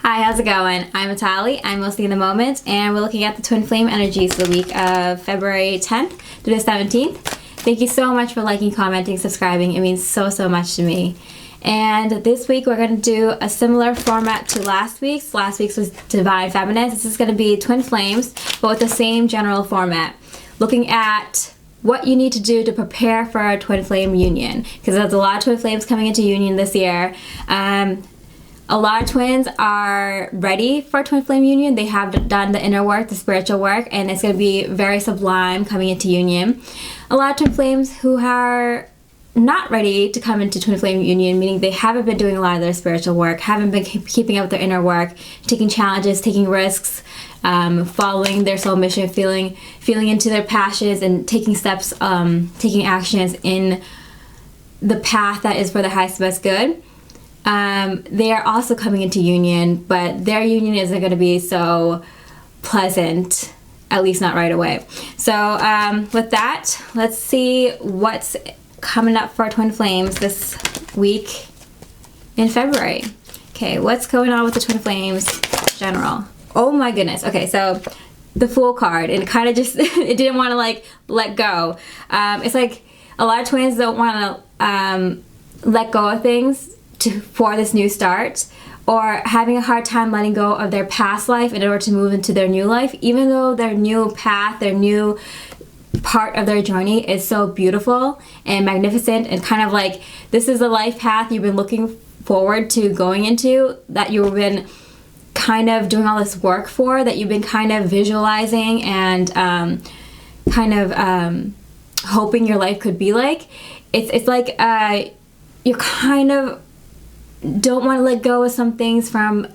Hi, how's it going? I'm Natalie. I'm mostly in the moment, and we're looking at the twin flame energies for the week of February 10th to the 17th. Thank you so much for liking, commenting, subscribing. It means so much to me. And this week we're going to do a similar format to last week's. Last week's was Divine Feminine. This is going to be twin flames, but with the same general format. Looking at what you need to do to prepare for a twin flame union, because there's a lot of twin flames coming into union this year. A lot of twins are ready for a twin flame union. They have done the inner work, the spiritual work, and it's going to be very sublime coming into union. A lot of twin flames who are not ready to come into twin flame union, meaning they haven't been doing a lot of their spiritual work, haven't been keeping up with their inner work, taking challenges, taking risks, following their soul mission, feeling into their passions, and taking steps, taking actions in the path that is for the highest best good. They are also coming into union, but their union isn't going to be so pleasant, at least not right away. So with that, let's see what's coming up for twin flames this week in February. Okay, what's going on with the twin flames general? Oh my goodness. Okay, so the Fool card, and it kind of just it didn't want to let go. It's like a lot of twins don't want to let go of things for this new start, or having a hard time letting go of their past life in order to move into their new life, even though their new path, their new part of their journey is so beautiful and magnificent, and kind of like this is the life path you've been looking forward to going into, that you've been kind of doing all this work for, that you've been kind of visualizing and hoping your life could be like. It's like you're kind of don't want to let go of some things from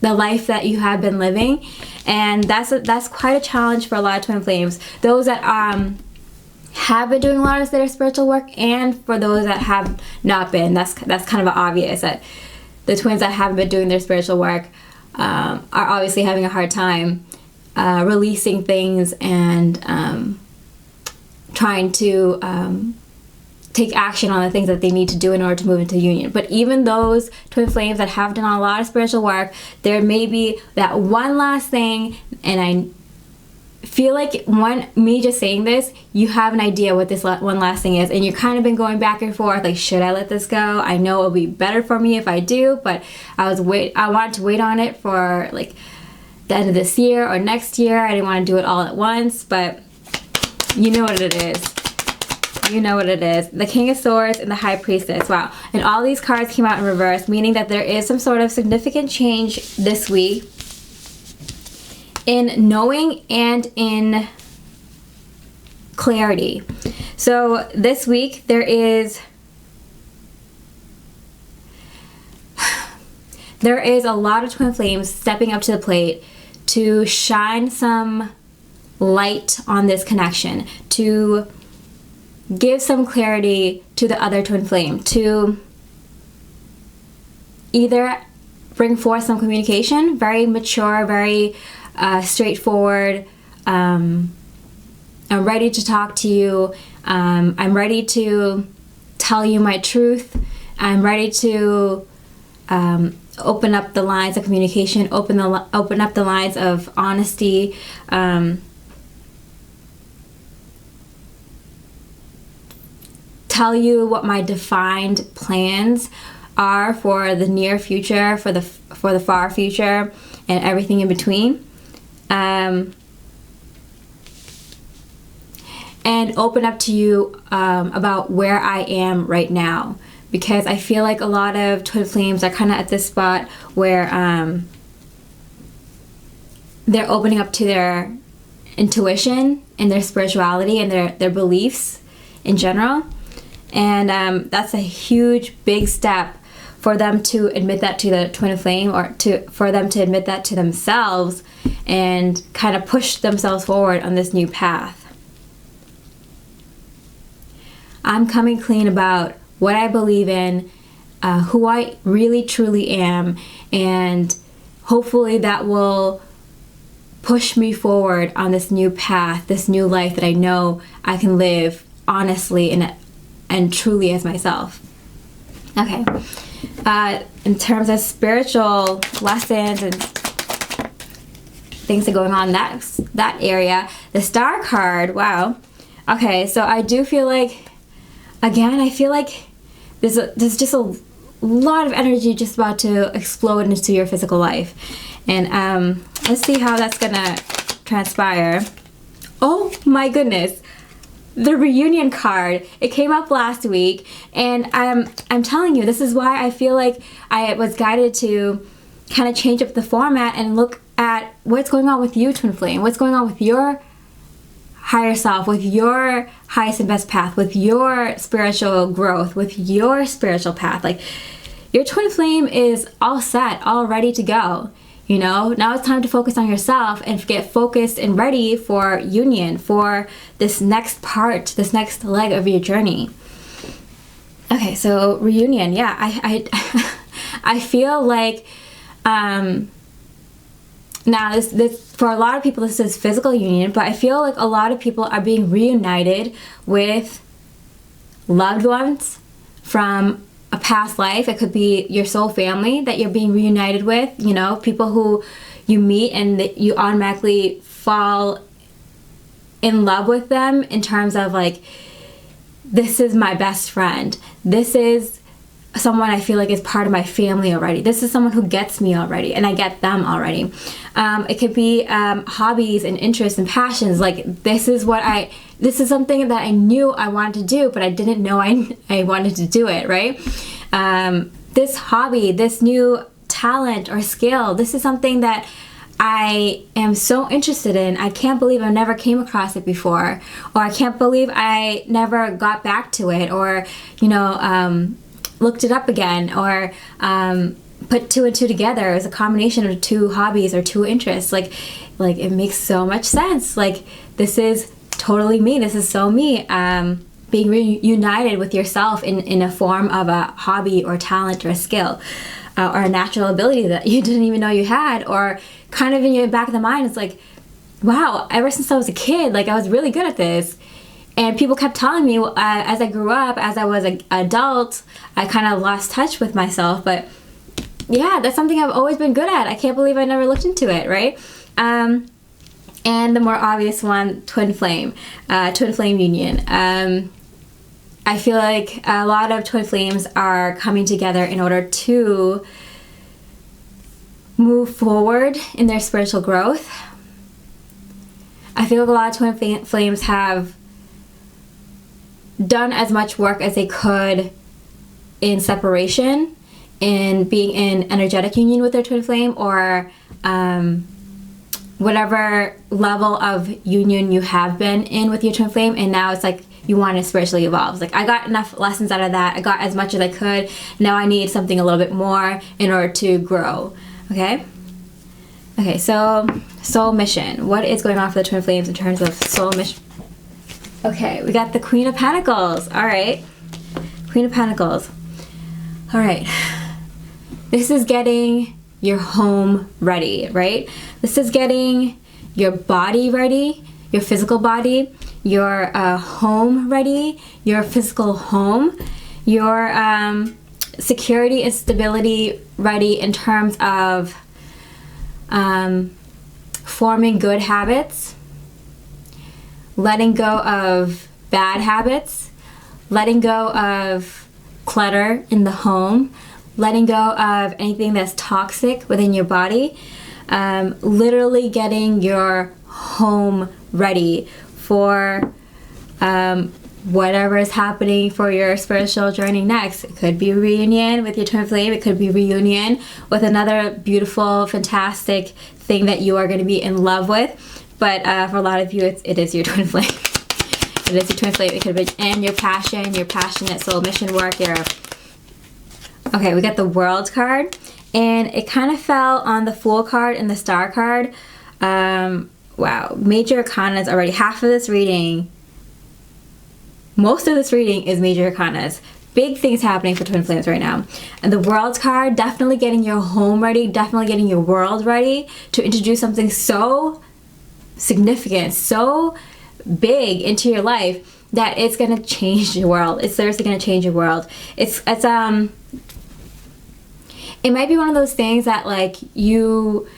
the life that you have been living, and that's quite a challenge for a lot of twin flames. Those that have been doing a lot of their spiritual work, and for those that have not been, that's kind of obvious that the twins that haven't been doing their spiritual work are obviously having a hard time releasing things and trying to take action on the things that they need to do in order to move into union. But even those twin flames that have done a lot of spiritual work, there may be that one last thing, and I feel like me just saying this, you have an idea what this one last thing is, and you've kind of been going back and forth, like, should I let this go? I know it'll be better for me if I do, but I wanted to wait on it for like the end of this year or next year. I didn't want to do it all at once, but you know what it is. You know what it is. The King of Swords and the High Priestess. Wow. And all these cards came out in reverse, meaning that there is some sort of significant change this week in knowing and in clarity. So this week there is a lot of twin flames stepping up to the plate to shine some light on this connection, to give some clarity to the other twin flame, to either bring forth some communication, very mature, very straightforward. I'm ready to talk to you. I'm ready to tell you my truth. I'm ready to open up the lines of communication, open up the lines of honesty. Tell you what my defined plans are for the near future, for the far future, and everything in between, and open up to you about where I am right now, because I feel like a lot of twin flames are kind of at this spot where they're opening up to their intuition and their spirituality and their beliefs in general. And that's a huge, big step for them to admit that to the twin flame, or for them to admit that to themselves and kind of push themselves forward on this new path. I'm coming clean about what I believe in, who I really truly am, and hopefully that will push me forward on this new path, this new life that I know I can live honestly and truly as myself. Okay, in terms of spiritual lessons and things that are going on in that area. The Star card, wow. Okay, so I do feel like, again, I feel like there's just a lot of energy just about to explode into your physical life. And let's see how that's gonna transpire. Oh my goodness. The reunion card. It came up last week, and I'm telling you, this is why I feel like I was guided to kind of change up the format and look at what's going on with you, Twin Flame. What's going on with your higher self, with your highest and best path, with your spiritual growth, with your spiritual path. Like, your Twin Flame is all set, all ready to go. You know, now it's time to focus on yourself and get focused and ready for union, for this next part, this next leg of your journey. Okay, so reunion, yeah, I feel like now this for a lot of people this is physical union, but I feel like a lot of people are being reunited with loved ones from a past life. It could be your soul family that you're being reunited with, you know, people who you meet and that you automatically fall in love with them in terms of like, this is my best friend. This is someone I feel like is part of my family already. This is someone who gets me already, and I get them already. It could be hobbies and interests and passions. Like, this is something that I knew I wanted to do, but I didn't know I wanted to do it, right? This hobby, this new talent or skill, this is something that I am so interested in. I can't believe I never came across it before, or I can't believe I never got back to it, or, you know, looked it up again, or put two and two together as a combination of two hobbies or two interests. Like it makes so much sense. Like, this is totally me. This is so me. Being reunited with yourself in a form of a hobby or talent or a skill or a natural ability that you didn't even know you had, or kind of in your back of the mind, it's like, wow, ever since I was a kid, like, I was really good at this. And people kept telling me as I grew up, as I was an adult, I kind of lost touch with myself. But yeah, that's something I've always been good at. I can't believe I never looked into it, right? And the more obvious one, twin flame union. I feel like a lot of twin flames are coming together in order to move forward in their spiritual growth. I feel like a lot of twin flames have done as much work as they could in separation, in being in energetic union with their twin flame, or whatever level of union you have been in with your twin flame, and now it's like you want to spiritually evolve. It's like, I got enough lessons out of that. I got as much as I could. Now I need something a little bit more in order to grow. Okay, so soul mission. What is going on for the twin flames in terms of soul mission? Okay, we got the Queen of Pentacles. All right, Queen of Pentacles. All right, this is getting your home ready, right? This is getting your body ready, your physical body, your home ready, your physical home, your security and stability ready in terms of forming good habits, letting go of bad habits, letting go of clutter in the home, letting go of anything that's toxic within your body, literally getting your home ready for whatever is happening for your spiritual journey next. It could be a reunion with your twin flame. It could be a reunion with another beautiful, fantastic thing that you are going to be in love with. But for a lot of you, it is your twin flame. It is your twin flame. It could be, and your passion, your passionate soul mission work. Okay, we got the World card, and it kind of fell on the Fool card and the Star card. Wow, major arcanas already. Half of this reading, most of this reading is major arcanas. Big things happening for twin flames right now. And the World card, definitely getting your home ready, definitely getting your world ready to introduce something so significant, so big into your life that it's gonna change your world. It's seriously gonna change your world. It's it might be one of those things that like you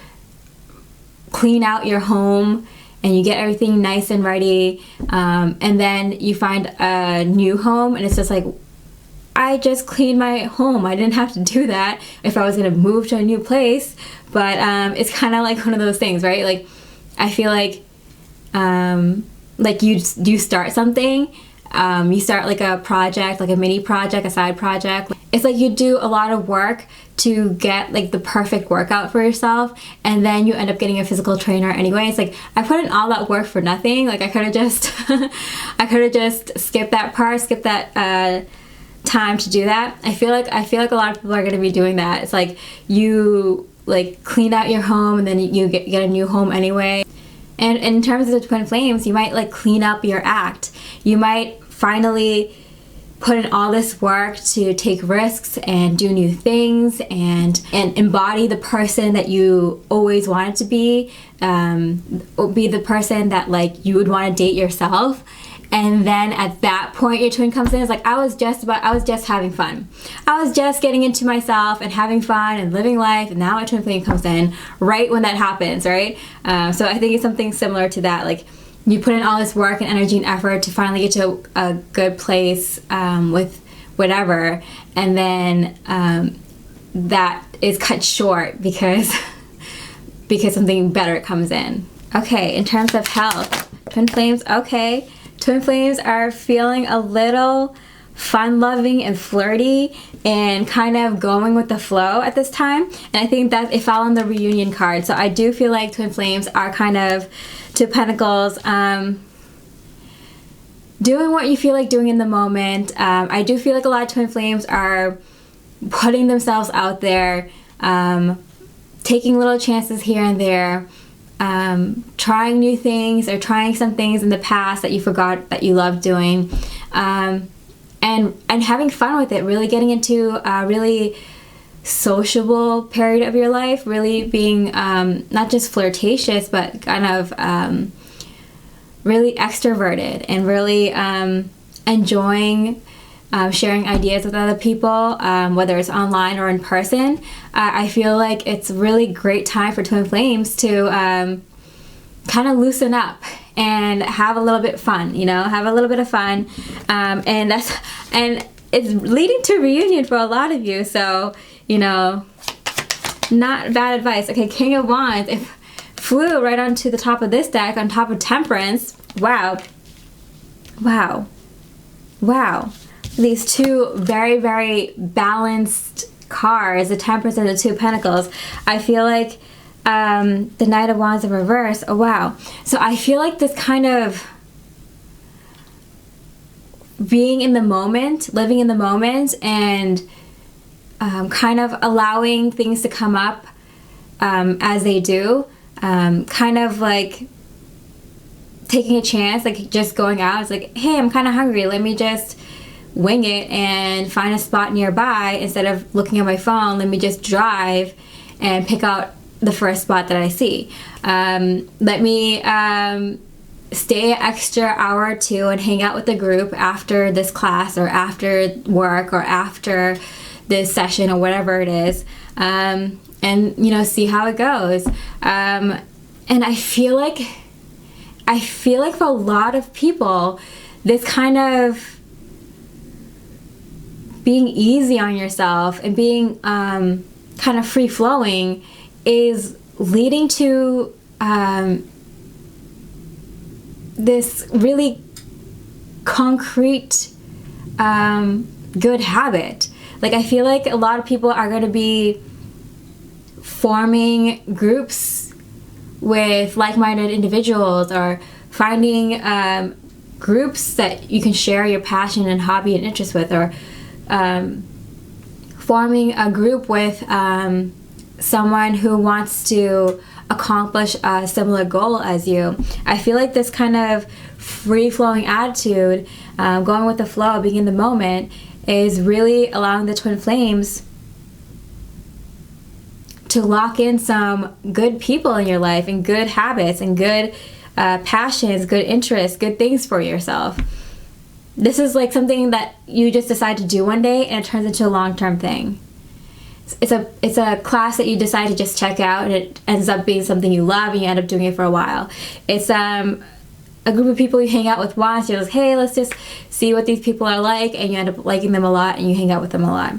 clean out your home and you get everything nice and ready, and then you find a new home and it's just like, I just cleaned my home. I didn't have to do that if I was gonna move to a new place. But it's kind of like one of those things, right? Like, I feel like you start something, you start like a project, like a mini project, a side project. It's like you do a lot of work to get like the perfect workout for yourself, and then you end up getting a physical trainer anyway. It's like, I put in all that work for nothing. Like, I could have just skipped that part, skipped that time to do that. I feel like a lot of people are going to be doing that. It's like you like clean out your home and then you get a new home anyway. And in terms of the twin flames, you might like clean up your act. You might finally put in all this work to take risks and do new things and embody the person that you always wanted to be the person that like you would want to date yourself. And then at that point, your twin comes in. It's like, I was just having fun. I was just getting into myself and having fun and living life. And now my twin flame comes in right when that happens, right? So I think it's something similar to that. Like, you put in all this work and energy and effort to finally get to a good place with whatever. And then that is cut short because something better comes in. Okay, in terms of health, twin flames, okay. Twin flames are feeling a little fun-loving and flirty and kind of going with the flow at this time. And I think that it fell on the reunion card. So I do feel like twin flames are kind of Two of Pentacles, doing what you feel like doing in the moment. I do feel like a lot of twin flames are putting themselves out there, taking little chances here and there, trying new things or trying some things in the past that you forgot that you loved doing, and having fun with it, really getting into a really sociable period of your life, really being not just flirtatious but kind of really extroverted and really enjoying sharing ideas with other people, whether it's online or in person. I feel like it's a really great time for twin flames to kind of loosen up and have a little bit fun, have a little bit of fun. And it's leading to reunion for a lot of you. So, not bad advice. Okay, King of Wands. It flew right onto the top of this deck, on top of Temperance. Wow. These two very, very balanced cards, the Temperance and the Two of Pentacles. I feel like the Knight of Wands in reverse. Oh, wow. So I feel like this kind of being in the moment, living in the moment, and kind of allowing things to come up as they do. Kind of like taking a chance, like just going out. It's like, hey, I'm kind of hungry. Let me just wing it and find a spot nearby. Instead of looking at my phone, let me just drive and pick out the first spot that I see. Let me stay an extra hour or two and hang out with the group after this class or after work or after this session or whatever it is, and see how it goes. And I feel like for a lot of people, this kind of being easy on yourself and being kind of free-flowing is leading to this really concrete good habit. Like, I feel like a lot of people are going to be forming groups with like-minded individuals, or finding groups that you can share your passion and hobby and interest with, or forming a group with someone who wants to accomplish a similar goal as you. I feel like this kind of free-flowing attitude, going with the flow, being in the moment, is really allowing the twin flames to lock in some good people in your life, and good habits, and good passions, good interests, good things for yourself. This is like something that you just decide to do one day and it turns into a long-term thing. it's a class that you decide to just check out, and it ends up being something you love, and you end up doing it for a while. It's a group of people you hang out with once. You're like, hey, let's just see what these people are like, and you end up liking them a lot, and you hang out with them a lot.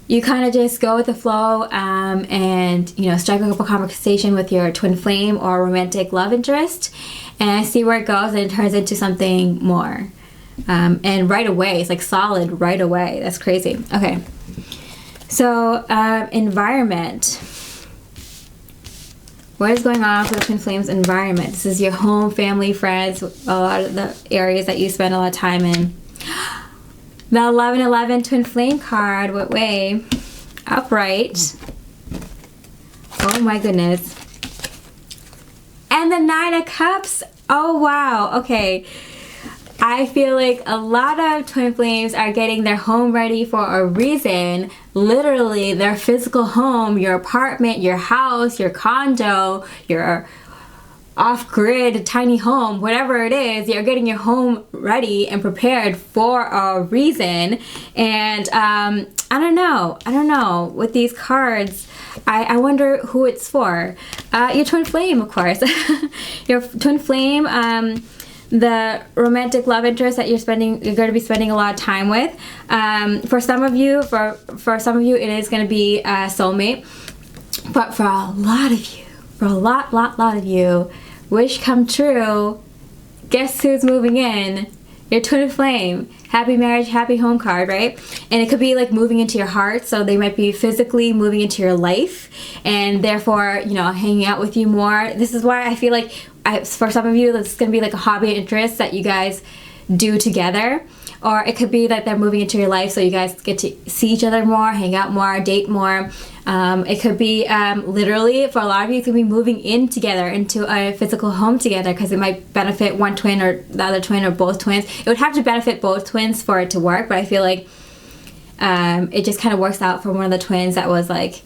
You kind of just go with the flow, and strike up a conversation with your twin flame or romantic love interest, and see where it goes, and it turns into something more. And right away, it's like solid right away. That's crazy. Okay. So, environment. What is going on for the twin flames environment? This is your home, family, friends, a lot of the areas that you spend a lot of time in. The 1111 twin flame card, what way? Upright. Oh my goodness. And the 9 of Cups. Oh wow. Okay. I feel like a lot of twin flames are getting their home ready for a reason. Literally, their physical home, your apartment, your house, your condo, your off-grid tiny home, whatever it is, you're getting your home ready and prepared for a reason. And I don't know. With these cards, I wonder who it's for. Your twin flame, of course. Your twin flame, the romantic love interest that you're going to be spending a lot of time with. For some of you, it is going to be a soulmate. But for a lot of you, lot of you, wish come true, guess who's moving in? Your twin flame. Happy marriage, happy home card, right? And it could be like moving into your heart, so they might be physically moving into your life, and therefore, hanging out with you more. This is why I feel like for some of you, it's going to be like a hobby interest that you guys do together. Or it could be that they're moving into your life so you guys get to see each other more, hang out more, date more. It could be literally, for a lot of you, it could be moving in together into a physical home together, because it might benefit one twin or the other twin or both twins. It would have to benefit both twins for it to work, but I feel like it just kind of works out for one of the twins that was like,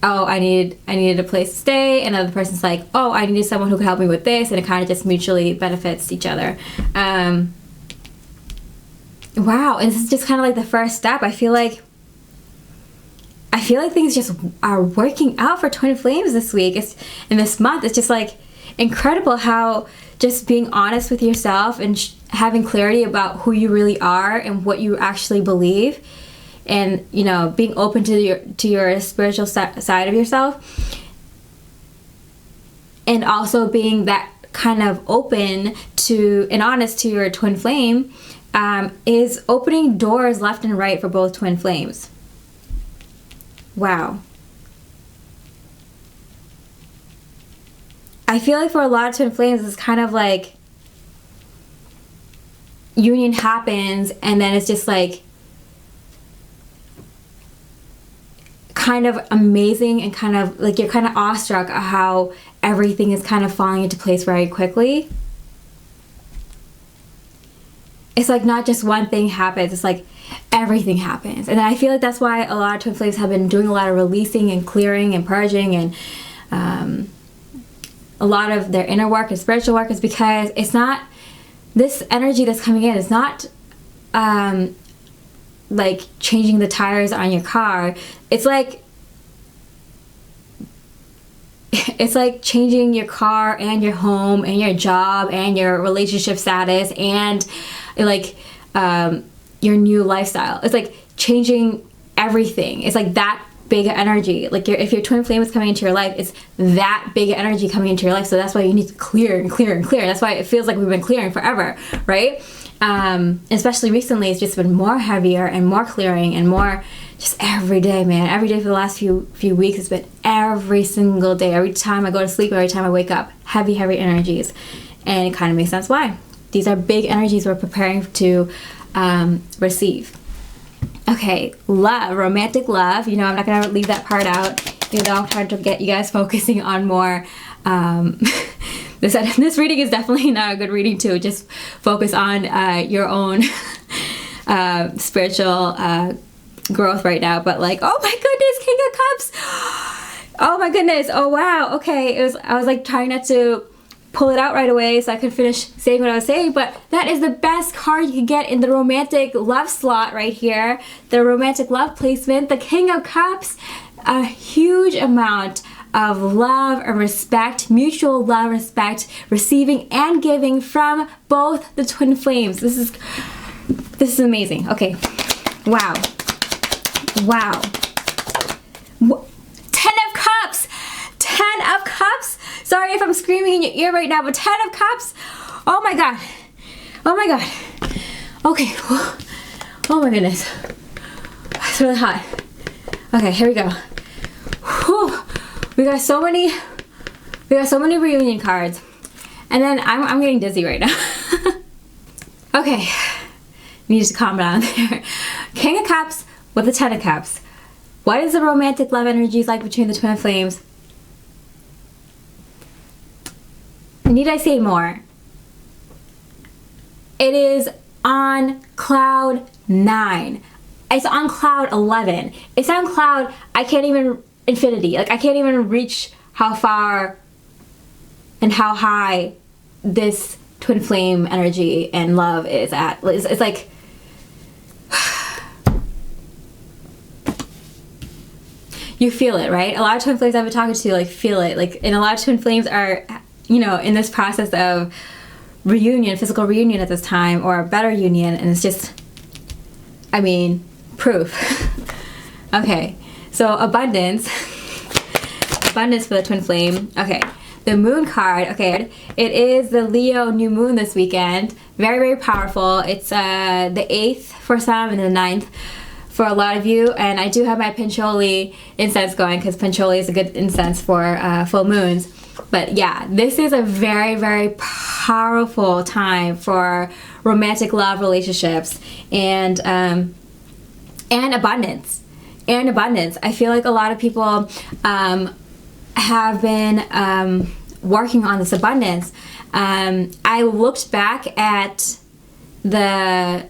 oh, I needed a place to stay, and the other person's like, oh, I needed someone who could help me with this, and it kind of just mutually benefits each other. Wow, and this is just kind of like the first step. I feel like things just are working out for twin flames this week. In this month. It's just like incredible how just being honest with yourself and having clarity about who you really are and what you actually believe, and being open to your spiritual side of yourself, and also being that kind of open to and honest to your twin flame, is opening doors left and right for both twin flames. Wow. I feel like for a lot of twin flames, it's kind of like union happens, and then it's just like kind of amazing, and kind of like you're kind of awestruck at how everything is kind of falling into place very quickly. It's like not just one thing happens, it's like everything happens. And I feel like that's why a lot of twin flames have been doing a lot of releasing and clearing and purging, and a lot of their inner work and spiritual work, is because it's not, this energy that's coming in is not like changing the tires on your car. It's like changing your car and your home and your job and your relationship status and like your new lifestyle. It's like changing everything. It's like that big energy. Like if your twin flame is coming into your life, it's that big energy coming into your life. So that's why you need to clear and clear and clear. That's why it feels like we've been clearing forever, right? Especially recently, it's just been more heavier and more clearing and more just every day, man. Every day for the last few weeks, it's been every single day. Every time I go to sleep, every time I wake up, heavy energies. And it kind of makes sense why. These are big energies we're preparing to receive. Okay, love, romantic love. I'm not going to leave that part out, even though I'm trying to get you guys focusing on more. This reading is definitely not a good reading to just focus on your own spiritual growth right now. But like, oh my goodness, King of Cups. Oh my goodness. Oh wow. Okay. I was like trying not to pull it out right away so I could finish saying what I was saying, but that is the best card you can get in the romantic love slot right here. The romantic love placement, the King of Cups, a huge amount of love and respect, mutual love, respect, receiving and giving from both the twin flames. This is amazing. Okay. Wow. Wow. 10 of Cups. 10 of Cups. Sorry if I'm screaming in your ear right now, but 10 of Cups. Oh my God. Oh my God. Okay. Oh my goodness. It's really hot. Okay, here we go. Whew. We got so many reunion cards. And then I'm getting dizzy right now. Okay. Need to calm down there. King of Cups with the 10 of Cups. What is the romantic love energies like between the twin flames? Need I say more? It is on cloud 9. It's on cloud 11. It's on cloud, I can't even, infinity. Like, I can't even reach how far and how high this twin flame energy and love is at. It's like, you feel it, right? A lot of twin flames I've been talking to, like, feel it. Like, and a lot of twin flames are, you know, in this process of reunion, physical reunion at this time, or a better union, and it's just, I mean, proof. Okay, so abundance for the twin flame. Okay, the moon card. Okay, it is the Leo new moon this weekend. Very, very powerful. It's the 8th for some and the 9th for a lot of you, and I do have my patchouli incense going because patchouli is a good incense for full moons. But yeah, this is a very, very powerful time for romantic love relationships and abundance. And abundance. I feel like a lot of people have been working on this abundance. I looked back at the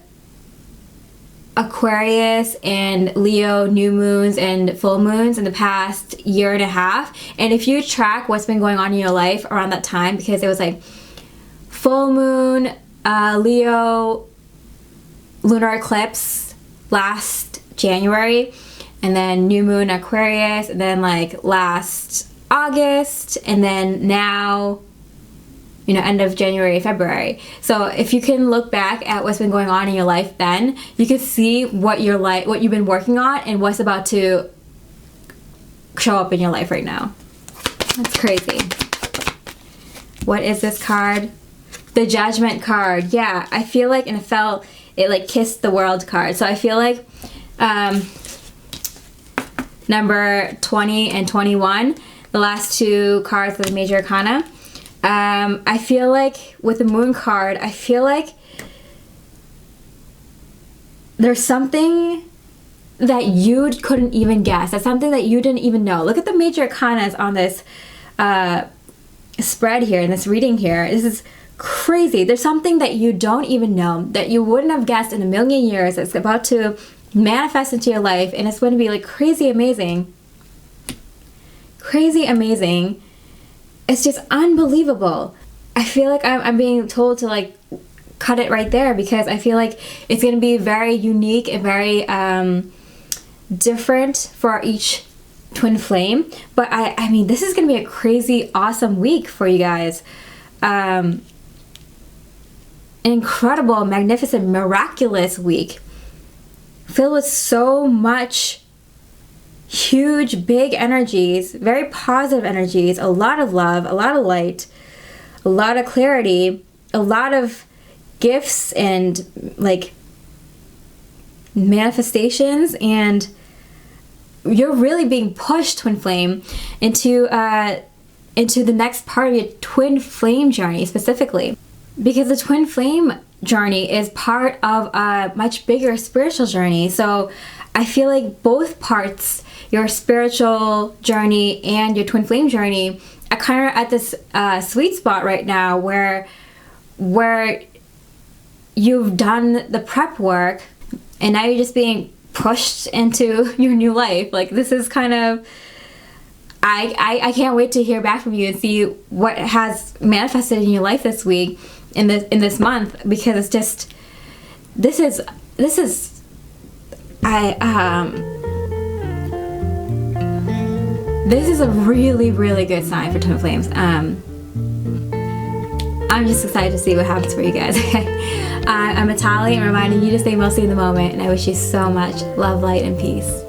Aquarius and Leo new moons and full moons in the past year and a half, and if you track what's been going on in your life around that time, because it was like full moon Leo lunar eclipse last January, and then new moon Aquarius, and then like last August, and then now, you know, end of January, February. So if you can look back at what's been going on in your life then, you can see what you're like, what you've been working on, and what's about to show up in your life right now. That's crazy. What is this card? The Judgment card. Yeah, I feel like, and it like kissed the world card. So I feel like number 20 and 21, the last two cards of the major arcana. I feel like with the moon card, I feel like there's something that you couldn't even guess. That's something that you didn't even know. Look at the major arcanas on this spread here, in this reading here. This is crazy. There's something that you don't even know, that you wouldn't have guessed in a million years, that's about to manifest into your life, and it's going to be like crazy amazing. Crazy amazing. It's just unbelievable. I feel like I'm being told to like cut it right there, because I feel like it's going to be very unique and very different for each twin flame. But I mean, this is going to be a crazy awesome week for you guys. An incredible, magnificent, miraculous week filled with so much huge, big energies, very positive energies, a lot of love, a lot of light, a lot of clarity, a lot of gifts and like manifestations, and you're really being pushed, twin flame, into the next part of your twin flame journey specifically, because the twin flame journey is part of a much bigger spiritual journey. So I feel like both parts, your spiritual journey and your twin flame journey, are kind of at this sweet spot right now where you've done the prep work and now you're just being pushed into your new life. Like, this is kind of I can't wait to hear back from you and see what has manifested in your life this week, in this month, because it's just, this is a really, really good sign for twin flames. I'm just excited to see what happens for you guys. I'm Natalie. I'm reminding you to stay mostly in the moment, and I wish you so much love, light, and peace.